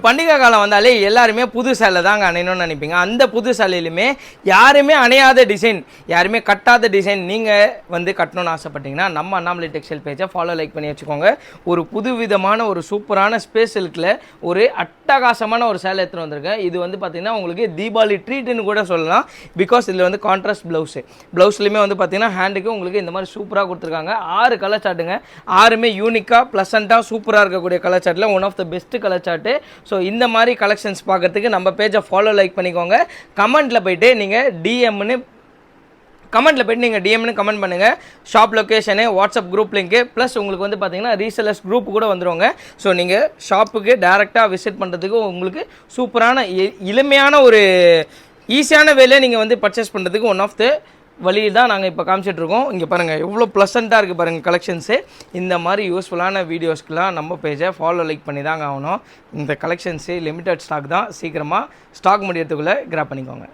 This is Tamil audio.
பண்டிகை காலம் வந்தாலே எல்லாருமே புது சேலை தாங்க அணையணும்னு நினைப்பீங்க. அந்த புது சேலையிலுமே யாருமே அணையாத டிசைன், யாருமே கட்டாத டிசைன் நீங்கள் வந்து கட்டணும்னு ஆசைப்பட்டீங்கன்னா நம்ம அண்ணாமலை டெக்ஸ்டைல் பேஜை ஃபாலோ லைக் பண்ணி வச்சுக்கோங்க. ஒரு புது விதமான ஒரு சூப்பரான ஸ்பேஸ் சில்கில் ஒரு அட்டகாசமான ஒரு சேலை எடுத்துகிட்டு வந்திருக்கேன். இது வந்து பார்த்திங்கன்னா உங்களுக்கு தீபாவளி ட்ரீட்டுன்னு கூட சொல்லலாம். பிகாஸ் இதில் வந்து கான்ட்ராஸ்ட் ப்ளவுஸ்லையுமே வந்து பார்த்திங்கன்னா ஹேண்டுக்கு உங்களுக்கு இந்த மாதிரி சூப்பராக கொடுத்துருக்காங்க. 6 கலர் சார்ட்டுங்க, 6மே யூனிக்காக ப்ளசண்ட்டாக சூப்பராக இருக்கக்கூடிய கலர் சார்ட்டில் one of the best colour chart. So இந்த மாதிரி கலெக்ஷன்ஸ் பார்க்குறதுக்கு நம்ம பேஜை ஃபாலோ லைக் பண்ணிக்கோங்க. கமெண்ட்டில் போய்ட்டு நீங்கள் டிஎம்னு கமெண்ட் பண்ணுங்கள். Shop location, WhatsApp group link, plus உங்களுக்கு வந்து பார்த்தீங்கன்னா ரீசெல்லர்ஸ் குரூப் கூட வந்துடுவாங்க. ஸோ நீங்கள் ஷாப்புக்கு டேரெக்டாக விசிட் பண்ணுறதுக்கு உங்களுக்கு சூப்பரான எளிமையான ஒரு ஈஸியான வேலையை நீங்கள் வந்து பர்ச்சேஸ் பண்ணுறதுக்கு ஒன் ஆஃப் த வழியில் தான் நாங்கள் இப்போ காமிச்சிட்ருக்கோம். இங்கே பாருங்கள் எவ்வளோ ப்ளசண்ட்டாக இருக்குது பாருங்கள் கலெக்ஷன்ஸு. இந்த மாதிரி யூஸ்ஃபுல்லான வீடியோஸ்க்கெலாம் நம்ம பேஜை ஃபாலோ லைக் பண்ணி தாங்க ஆகணும். இந்த கலெக்ஷன்ஸு லிமிட்டட் ஸ்டாக் தான், சீக்கிரமாக ஸ்டாக் முடியறதுக்குள்ளே கிராப் பண்ணிக்கோங்க.